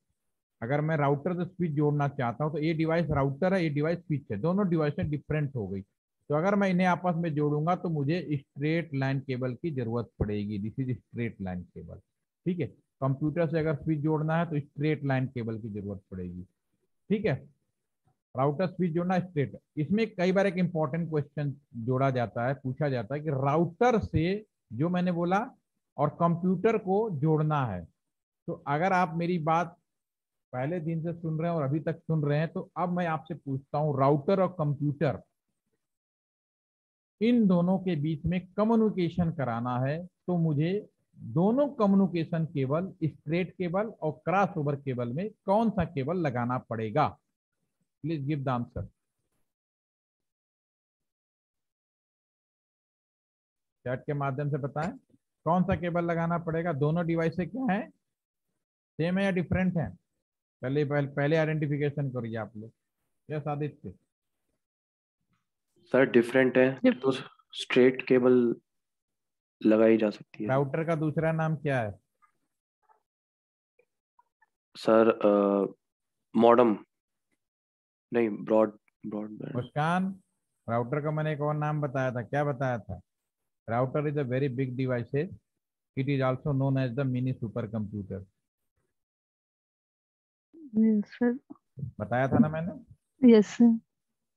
S1: अगर मैं राउटर से स्विच जोड़ना चाहता हूं तो ये डिवाइस राउटर है, ये डिवाइस स्विच है, दोनों डिवाइसें डिफरेंट हो गई, तो अगर मैं इन्हें आपस में जोड़ूंगा तो मुझे स्ट्रेट लाइन केबल की जरूरत पड़ेगी। This is straight line cable. ठीक है, कंप्यूटर से अगर स्विच जोड़ना है तो स्ट्रेट लाइन केबल की जरूरत पड़ेगी। ठीक है, राउटर स्विच जोड़ना स्ट्रेट। इसमें कई बार एक इंपॉर्टेंट क्वेश्चन जोड़ा जाता है, पूछा जाता है कि राउटर से, जो मैंने बोला, और कंप्यूटर को जोड़ना है, तो अगर आप मेरी बात पहले दिन से सुन रहे हैं और अभी तक सुन रहे हैं, तो अब मैं आपसे पूछता हूं, राउटर और कंप्यूटर, इन दोनों के बीच में कम्युनिकेशन कराना है, तो मुझे दोनों कम्युनिकेशन केबल, स्ट्रेट केबल और क्रॉस ओवर केबल में कौन सा केबल लगाना पड़ेगा? Please give the answer. Chat के माध्यम से बताएं कौन सा केबल लगाना पड़ेगा। दोनों डिवाइस से क्या है, सेम है या डिफरेंट है? पहले आइडेंटिफिकेशन करिए आप लोग। यस आदित्य।
S2: सर डिफरेंट है तो स्ट्रेट केबल लगाई जा सकती है।
S1: राउटर का दूसरा नाम क्या है?
S2: सर मॉडम नहीं, ब्रॉडबैंड।
S1: मुस्कान, राउटर का मैंने एक और नाम बताया था, क्या बताया था? Router is a very big devices, it is also known as the mini super computer.
S3: Yes sir.
S1: बताया था ना मैंने?
S3: Yes sir.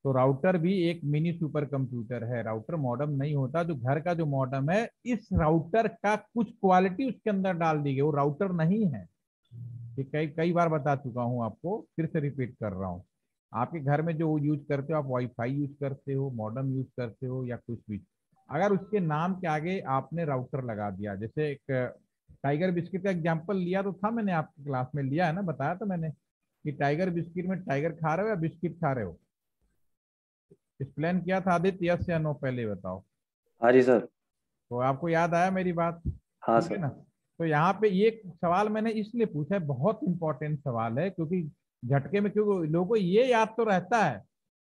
S1: तो राउटर भी एक मिनी सुपर कंप्यूटर है। राउटर मॉडम नहीं होता। जो घर का जो मॉडम है, इस राउटर का कुछ क्वालिटी उसके अंदर डाल दी गई, वो राउटर नहीं है। ये कई कई बार बता चुका हूँ आपको, फिर से रिपीट कर रहा हूँ। आपके घर में जो यूज करते हो, आप वाईफाई यूज करते हो, मॉडम यूज करते हो या कुछ भी, अगर उसके नाम के आगे आपने राउटर लगा दिया, जैसे एक टाइगर बिस्किट का एग्जांपल लिया तो था मैंने, आपकी क्लास में लिया है ना, बताया था मैंने कि टाइगर बिस्किट में टाइगर खा रहे हो या बिस्किट खा रहे हो? एक्सप्लेन किया था आदित्य, यस या नो, पहले बताओ।
S2: हाँ जी सर।
S1: तो आपको याद आया मेरी बात?
S2: हाँ
S1: ठीक है
S2: सर।
S1: ना? तो यहाँ पे ये सवाल मैंने इसलिए पूछा है, बहुत इंपॉर्टेंट सवाल है, क्योंकि झटके में, क्योंकि लोगों को ये याद तो रहता है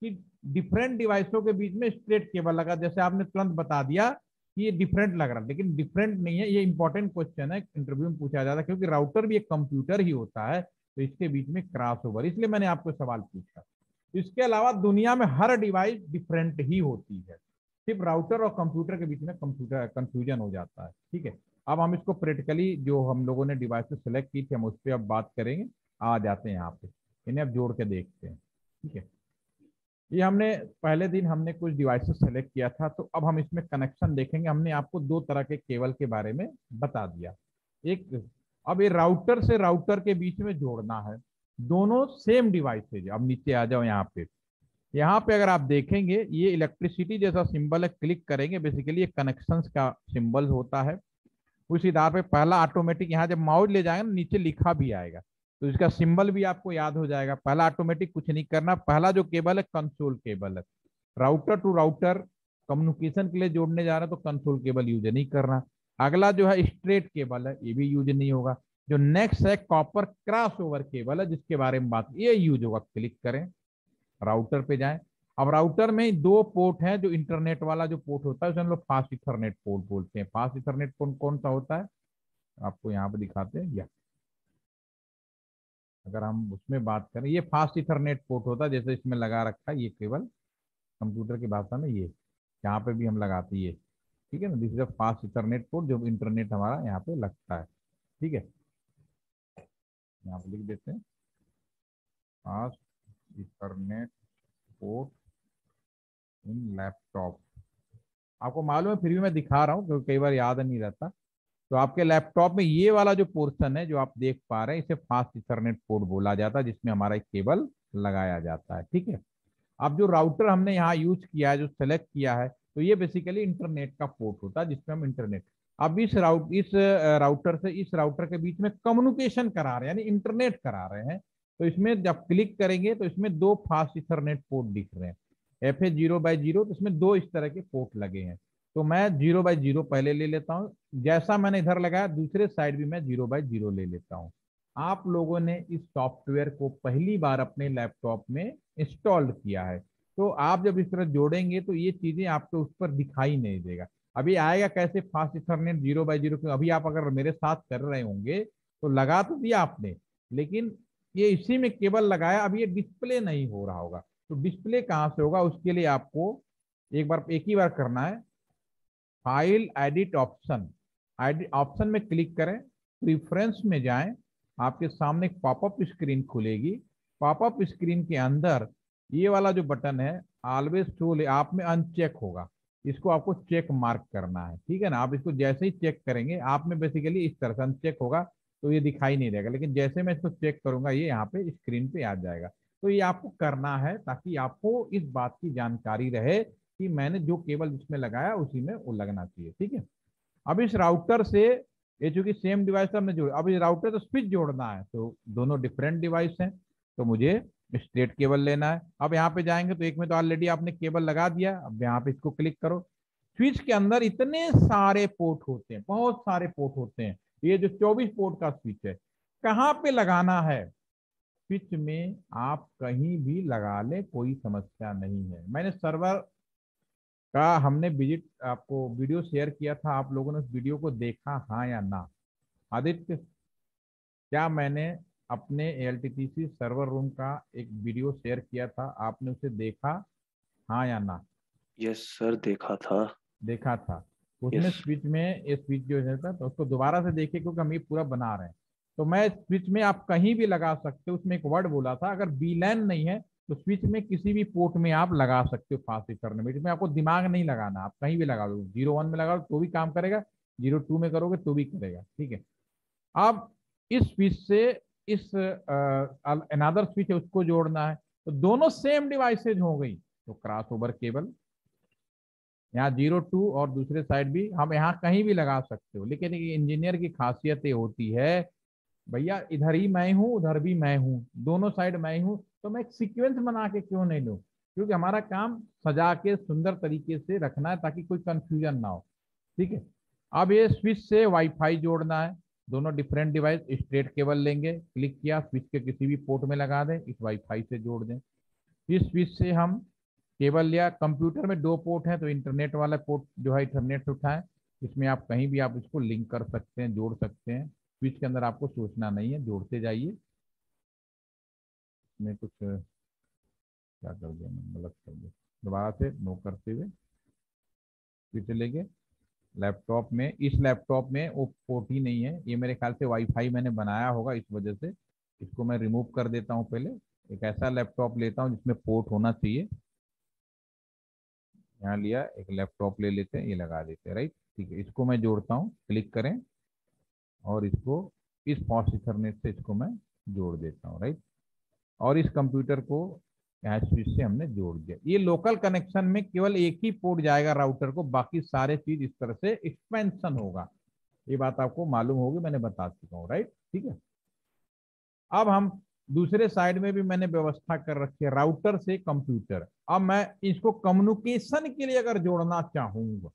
S1: कि डिफरेंट डिवाइसों के बीच में स्ट्रेट केबल लगा, जैसे आपने तुरंत बता दिया कि ये डिफरेंट लग रहा है, लेकिन डिफरेंट नहीं है। ये इंपॉर्टेंट क्वेश्चन है, इंटरव्यू में पूछा जाता है, क्योंकि राउटर भी एक कंप्यूटर ही होता है, तो इसके बीच में क्रॉस ओवर, इसलिए मैंने आपको सवाल पूछा। इसके अलावा दुनिया में हर डिवाइस डिफरेंट ही होती है, सिर्फ राउटर और कंप्यूटर के बीच में कंप्यूटर कंफ्यूजन हो जाता है। ठीक है, अब हम इसको प्रैक्टिकली जो हम लोगों ने डिवाइस सेलेक्ट की थी, हम उस पर अब बात करेंगे। आ जाते हैं यहाँ पे, इन्हें अब जोड़ के देखते हैं। ठीक है, ये हमने पहले दिन हमने कुछ डिवाइसेस सेलेक्ट किया था, तो अब हम इसमें कनेक्शन देखेंगे। हमने आपको दो तरह के केबल के बारे में बता दिया। एक, अब ये राउटर से राउटर के बीच में जोड़ना है, दोनों सेम डिवाइस है। अब नीचे आ जाओ यहाँ पे। यहाँ पे अगर आप देखेंगे, ये इलेक्ट्रिसिटी जैसा सिंबल है, क्लिक करेंगे, बेसिकली ये कनेक्शंस का सिंबल होता है। उसी आधार पे पहला ऑटोमेटिक, यहाँ जब माउस ले जाएगा ना, नीचे लिखा भी आएगा, तो इसका सिंबल भी आपको याद हो जाएगा। पहला ऑटोमेटिक कुछ नहीं करना, पहला जो केबल है कंसोल केबल है। राउटर टू राउटर कम्युनिकेशन के लिए जोड़ने जा रहा है, तो कंसोल केबल यूज नहीं करना। अगला जो है स्ट्रेट केबल है, ये भी यूज नहीं होगा। जो नेक्स्ट है कॉपर क्रॉस ओवर केबल है, जिसके बारे में बात, ये यूज होगा। क्लिक करें, राउटर पे जाएं। अब राउटर में दो पोर्ट है, जो इंटरनेट वाला जो पोर्ट होता है उसे हम लोग फास्ट इथरनेट पोर्ट बोलते हैं। फास्ट इथरनेट पोर्ट कौन सा होता है, आपको यहाँ पे दिखाते हैं। या अगर हम उसमें बात करें, ये फास्ट इथरनेट पोर्ट होता है, जैसे इसमें लगा रखा है ये केबल, कंप्यूटर की भाषा में ये यहाँ पे भी हम लगाते हैं ये। ठीक है ना, this is a fast Ethernet port, जो इंटरनेट हमारा यहाँ पे लगता है। ठीक है, यहाँ पे लिख देते हैं fast Ethernet port in laptop. आपको मालूम है, फिर भी मैं दिखा रहा हूँ क्योंकि कई बार याद नहीं रहता। तो आपके लैपटॉप में ये वाला जो पोर्शन है, जो आप देख पा रहे हैं, इसे फास्ट इथरनेट पोर्ट बोला जाता है, जिसमें हमारा एक केबल लगाया जाता है। ठीक है, अब जो राउटर हमने यहाँ यूज किया है, जो सेलेक्ट किया है, तो ये बेसिकली इंटरनेट का पोर्ट होता है, जिसमें हम इंटरनेट, अब इस राउटर से इस राउटर के बीच में कम्युनिकेशन करा रहे हैं, यानी इंटरनेट करा रहे हैं। तो इसमें जब क्लिक करेंगे तो इसमें दो फास्ट इथरनेट पोर्ट दिख रहे हैं, FA0x0। तो इसमें दो इस तरह के पोर्ट लगे हैं। तो मैं 0x0 पहले ले लेता हूँ, जैसा मैंने इधर लगाया दूसरे साइड भी मैं 0x0 ले लेता हूँ। आप लोगों ने इस सॉफ्टवेयर को पहली बार अपने लैपटॉप में इंस्टॉल किया है, तो आप जब इस तरह जोड़ेंगे तो ये चीजें आपको उस पर दिखाई नहीं देगा। अभी आएगा कैसे फास्ट इथरनेट 0x0, क्यों अभी आप अगर मेरे साथ कर रहे होंगे तो लगा तो दिया आपने, लेकिन ये इसी में केबल लगाया, अभी ये डिस्प्ले नहीं हो रहा होगा। तो डिस्प्ले कहाँ से होगा, उसके लिए आपको एक ही बार करना है, file edit option, edit option में क्लिक करें, प्रिफ्रेंस में जाएं, आपके सामने एक पॉपअप स्क्रीन खुलेगी। पॉपअप स्क्रीन के अंदर ये वाला जो बटन है ऑलवेज शो, आप में अनचेक होगा, इसको आपको चेक मार्क करना है। ठीक है ना, आप इसको जैसे ही चेक करेंगे, आप में बेसिकली इस तरह से अनचेक होगा, तो ये दिखाई नहीं देगा, लेकिन जैसे मैं इसको चेक करूंगा ये यहाँ पे स्क्रीन पे आ जाएगा। तो ये आपको करना है ताकि आपको इस बात की जानकारी रहे कि मैंने जो केबल जिसमें लगाया उसी में वो लगना चाहिए। ठीक है, अब इस राउटर से, ये चूंकि सेम डिवाइस हमने जोड़ा, अब इस राउटर से स्विच जोड़ना है, तो दोनों डिफरेंट डिवाइस हैं, तो मुझे स्ट्रेट केबल लेना है। अब यहाँ पे जाएंगे तो एक में तो ऑलरेडी आपने केबल लगा दिया, अब यहाँ पे इसको क्लिक करो, स्विच के अंदर इतने सारे पोर्ट होते हैं, बहुत सारे पोर्ट होते हैं। ये जो 24 पोर्ट का स्विच है, कहाँ पे लगाना है? स्विच में आप कहीं भी लगा ले, कोई समस्या नहीं है। मैंने सर्वर का हमने विजिट आपको वीडियो शेयर किया था, आप लोगों ने उस वीडियो को देखा हाँ या ना? आदित्य, क्या मैंने अपने ALTTC सर्वर रूम का एक वीडियो शेयर किया था, आपने उसे देखा हाँ या ना?
S2: यस सर, देखा था।
S1: देखा था। उसमें
S2: यस।
S1: स्विच में ये स्विच जो है था, तो उसको दोबारा से देखिए क्योंकि हम ये पूरा बना रहे हैं। तो मैं स्विच में आप कहीं भी लगा सकते हो, उसमें एक वर्ड बोला था, अगर बीलैन नहीं है तो स्विच में किसी भी पोर्ट में आप लगा सकते हो फास्ट करने में। इसमें आपको दिमाग नहीं लगाना, आप कहीं भी लगा दो। 01 में लगा दो तो भी काम करेगा, 02 में करोगे तो भी करेगा, ठीक है। अब इस स्विच से इस अनदर स्विच है उसको जोड़ना है, तो दोनों सेम डिवाइसेज हो गई, तो क्रॉस ओवर केबल यहाँ 02 और दूसरे साइड भी हम यहाँ कहीं भी लगा सकते हो। लेकिन इंजीनियर की खासियत ये होती है, भैया इधर ही मैं हूँ उधर भी मैं हूँ, दोनों साइड मैं हूँ, तो मैं एक सीक्वेंस बना के क्यों नहीं लूँ? क्योंकि हमारा काम सजा के सुंदर तरीके से रखना है ताकि कोई कंफ्यूजन ना हो, ठीक है। अब ये स्विच से वाईफाई जोड़ना है, दोनों डिफरेंट डिवाइस स्ट्रेट केबल लेंगे, क्लिक किया, स्विच के किसी भी पोर्ट में लगा दें, इस वाईफाई से जोड़ दें। इस स्विच से हम केबल लिया, कंप्यूटर में 2 पोर्ट है तो इंटरनेट वाला पोर्ट जो है इंटरनेट से उठाएं, इसमें आप कहीं भी आप इसको लिंक कर सकते हैं, जोड़ सकते हैं। स्विच के अंदर आपको सोचना नहीं है, जोड़ते जाइए। इसमें कुछ क्या कर दिया मैंने, गलत कर दिया, दोबारा से नो करते हुए स्विच लेंगे। लैपटॉप में, इस लैपटॉप में वो पोर्ट ही नहीं है, ये मेरे ख्याल से वाईफाई मैंने बनाया होगा, इस वजह से इसको मैं रिमूव कर देता हूँ। पहले एक ऐसा लैपटॉप लेता हूँ जिसमें पोर्ट होना चाहिए, यहाँ लिया, एक लैपटॉप ले लेते हैं, ये लगा देते हैं, राइट, ठीक है। इसको मैं जोड़ता हूँ, क्लिक करें और इसको इस फॉस्ट इथरनेट से इसको मैं जोड़ देता हूँ, राइट। और इस कंप्यूटर को यहाँ स्विच से हमने जोड़ दिया। ये लोकल कनेक्शन में केवल एक ही पोर्ट जाएगा राउटर को, बाकी सारे चीज इस तरह से एक्सपेंशन होगा। ये बात आपको मालूम होगी, मैंने बता चुका हूँ, राइट, ठीक है। अब हम दूसरे साइड में भी मैंने व्यवस्था कर रखी है राउटर से कंप्यूटर। अब मैं इसको कम्युनिकेशन के लिए अगर जोड़ना चाहूंगा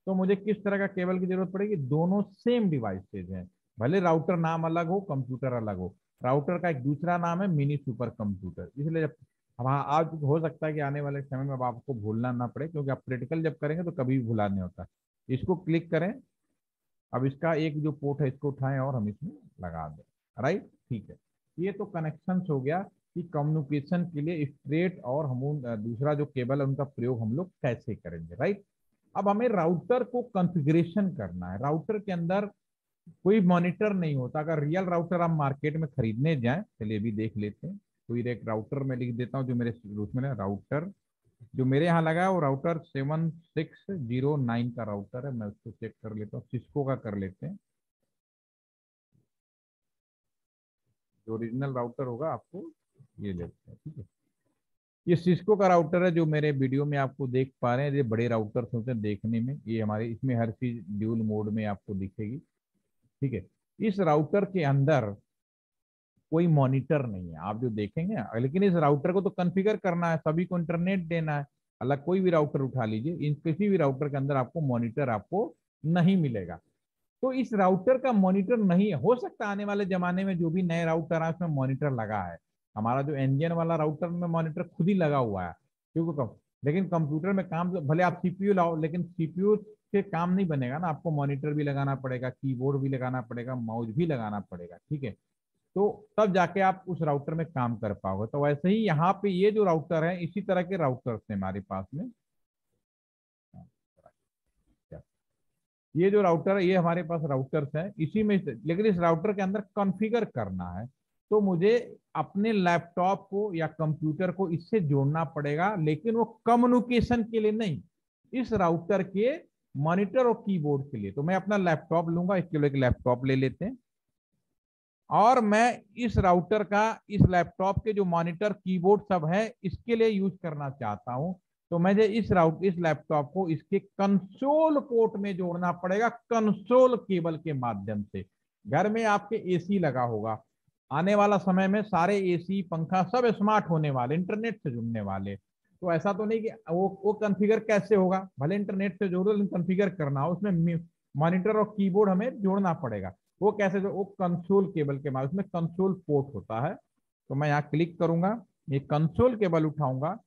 S1: तो मुझे किस तरह का केबल की जरूरत पड़ेगी? दोनों सेम डिवाइसेज हैं, भले राउटर नाम अलग हो कंप्यूटर अलग हो। राउटर का एक दूसरा नाम है मिनी सुपर कंप्यूटर, इसलिए जब अब हाँ, आज हो सकता है कि आने वाले समय में अब आपको भूलना ना पड़े, क्योंकि आप प्रैक्टिकल जब करेंगे तो कभी भी भुला नहीं होता। इसको क्लिक करें, अब इसका एक जो पोर्ट है इसको उठाएं और हम इसमें लगा दें, राइट, ठीक है। ये तो कनेक्शन हो गया कि कम्युनिकेशन के लिए स्ट्रेट और हम दूसरा जो केबल है उनका प्रयोग हम लोग कैसे करेंगे, राइट। अब हमें राउटर को कॉन्फ़िगरेशन करना है। राउटर के अंदर कोई मॉनिटर नहीं होता। अगर रियल राउटर आप मार्केट में खरीदने जाएं, चलिए अभी देख लेते हैं। कोई एक राउटर में लिख देता हूँ जो मेरे उसमें राउटर जो मेरे यहाँ लगा है वो राउटर 7609 का राउटर है। मैं उसको चेक कर लेता हूँ, सिस्को का कर लेते हैं। जो ओरिजिनल राउटर होगा आपको ये लेते हैं, ठीक है। ये सिस्को का राउटर है जो मेरे वीडियो में आपको देख पा रहे हैं। ये बड़े राउटर होते हैं देखने में, ये हमारे इसमें हर चीज ड्यूल मोड में आपको दिखेगी, ठीक है। इस राउटर के अंदर कोई मॉनिटर नहीं है, आप जो देखेंगे, लेकिन इस राउटर को तो कॉन्फ़िगर करना है, सभी को इंटरनेट देना है। अलग कोई भी राउटर उठा लीजिए, इन किसी भी राउटर के अंदर आपको मॉनिटर आपको नहीं मिलेगा। तो इस राउटर का मॉनिटर नहीं है। हो सकता है आने वाले जमाने में जो भी नए राउटर है उसमें मॉनिटर लगा है। हमारा जो एनजीएन वाला राउटर में मॉनिटर खुद ही लगा हुआ है, क्योंकि लेकिन कंप्यूटर में काम भले आप सीपीयू लाओ, लेकिन सीपीयू से काम नहीं बनेगा ना, आपको मॉनिटर भी लगाना पड़ेगा, कीबोर्ड भी लगाना पड़ेगा, माउस भी लगाना पड़ेगा, ठीक है। तो तब जाके आप उस राउटर में काम कर पाओगे। तो वैसे ही यहाँ पे ये जो राउटर है, इसी तरह के राउटर्स हैं हमारे पास में। ये जो राउटर है ये हमारे पास राउटर्स हैं इसी में, लेकिन इस राउटर के अंदर कॉन्फ़िगर करना है तो मुझे अपने लैपटॉप को या कंप्यूटर को इससे जोड़ना पड़ेगा, लेकिन वो कम्युनिकेशन के लिए नहीं, इस राउटर के मॉनिटर और कीबोर्ड के लिए। तो मैं अपना लैपटॉप लूंगा, इसके लिए एक लैपटॉप ले लेते हैं, और मैं इस राउटर का इस लैपटॉप के जो मॉनिटर कीबोर्ड सब है इसके लिए यूज करना चाहता हूं। तो मुझे इस लैपटॉप को इसके कंसोल पोर्ट में जोड़ना पड़ेगा, कंसोल केबल के माध्यम से। घर में आपके एसी लगा होगा, आने वाला समय में सारे एसी पंखा सब स्मार्ट होने वाले, इंटरनेट से जुड़ने वाले। तो ऐसा तो नहीं कि वो कॉन्फ़िगर कैसे होगा, भले इंटरनेट से जोड़ो लेकिन कॉन्फ़िगर करना हो, उसमें मॉनिटर और कीबोर्ड हमें जोड़ना पड़ेगा। वो कैसे जो वो कंसोल केबल के माध्यम, उसमें कंसोल पोर्ट होता है। तो मैं यहाँ क्लिक करूंगा, ये कंसोल केबल उठाऊंगा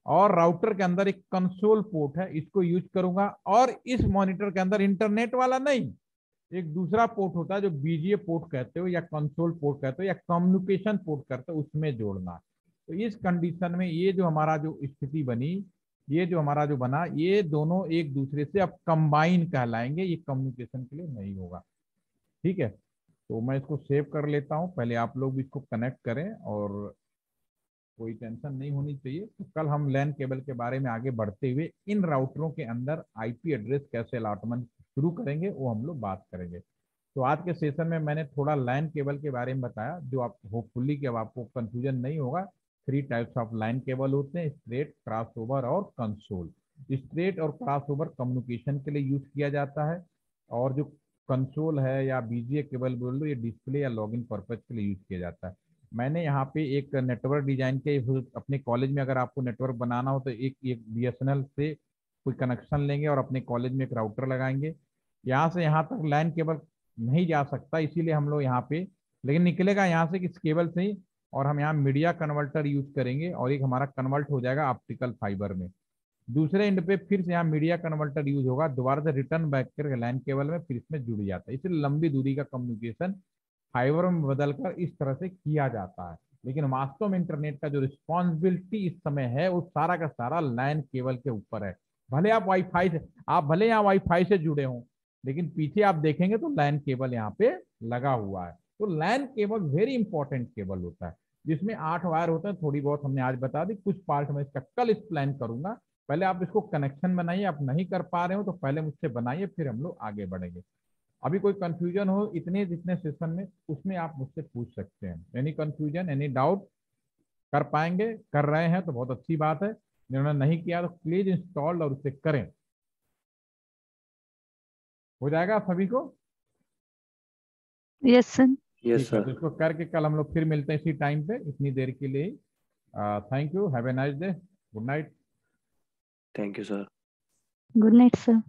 S1: और राउटर के अंदर एक कंसोल पोर्ट है, इसको यूज करूंगा। और इस मॉनिटर के अंदर इंटरनेट वाला नहीं, एक दूसरा पोर्ट होता है जो बीजीए पोर्ट कहते हो या कंसोल पोर्ट कहते हो या कम्युनिकेशन पोर्ट कहते हो, उसमें जोड़ना। तो इस कंडीशन में ये जो हमारा जो स्थिति बनी, ये जो हमारा जो बना, ये दोनों एक दूसरे से अब कंबाइन कहलाएंगे, ये कम्युनिकेशन के लिए नहीं होगा। ठीक है, तो मैं इसको सेव कर लेता हूँ, पहले आप लोग भी इसको कनेक्ट करें और कोई टेंशन नहीं होनी चाहिए। तो कल हम लैन केबल के बारे में आगे बढ़ते हुए इन राउटरों के अंदर आईपी एड्रेस कैसे अलॉटमेंट शुरू करेंगे वो हम लोग बात करेंगे। तो आज के सेशन में मैंने थोड़ा लैन केबल के बारे में बताया, जो आप होपफुली कि अब आपको कंफ्यूजन नहीं होगा। 3 टाइप्स ऑफ लाइन केबल होते हैं, स्ट्रेट, क्रॉसओवर और कंसोल। स्ट्रेट और क्रॉसओवर कम्युनिकेशन के लिए यूज किया जाता है, और जो कंसोल है या बीजीए केबल बोल लो, ये डिस्प्ले या लॉगिन पर्पज के लिए यूज किया जाता है। मैंने यहाँ पे एक नेटवर्क डिजाइन के अपने कॉलेज में, अगर आपको नेटवर्क बनाना हो तो एक एक बीएसएनएल से कोई कनेक्शन लेंगे और अपने कॉलेज में एक राउटर लगाएंगे। यहाँ से यहाँ तक लाइन केबल नहीं जा सकता, इसीलिए हम लोग यहाँ पे, लेकिन निकलेगा यहाँ से किस केबल से ही, और हम यहाँ मीडिया कन्वर्टर यूज करेंगे और एक हमारा कन्वर्ट हो जाएगा ऑप्टिकल फाइबर में। दूसरे एंड पे फिर से यहाँ मीडिया कन्वर्टर यूज होगा, दोबारा से रिटर्न बैक करके लाइन केबल में फिर इसमें जुड़ जाता है। इसलिए लंबी दूरी का कम्युनिकेशन फाइबर में बदलकर इस तरह से किया जाता है। लेकिन वास्तव में इंटरनेट का जो रिस्पॉन्सिबिलिटी इस समय है वो सारा का सारा लाइन केबल के ऊपर है। भले आप वाईफाई से, आप भले यहाँ वाईफाई से जुड़े हों, लेकिन पीछे आप देखेंगे तो लाइन केबल यहाँ पे लगा हुआ है। तो line cable very important cable होता है, जिसमें 8 वायर होते हैं। थोड़ी बहुत हमने आज बता दी, कुछ पार्ट में इसका कल एक्सप्लेन करूंगा। पहले आप इसको कनेक्शन बनाइए, आप नहीं कर पा रहे हो तो पहले मुझसे बनाइए, फिर हम लोग आगे बढ़ेंगे। अभी कोई कंफ्यूजन हो इतने जितने सेशन में, उसमें आप मुझसे पूछ सकते हैं। एनी कंफ्यूजन, एनी डाउट, कर पाएंगे, कर रहे हैं तो बहुत अच्छी बात है। जिन्होंने नहीं किया तो प्लीज इंस्टॉल और उसे करें, हो जाएगा सभी को।
S3: Yes sir.
S2: यस
S1: ठीक है, तो
S2: सर।
S1: इसको करके कल हम लोग फिर मिलते हैं इसी टाइम पे, इतनी देर के लिए। Thank you, have a nice day, good night.
S2: Thank you sir.
S3: Good night sir.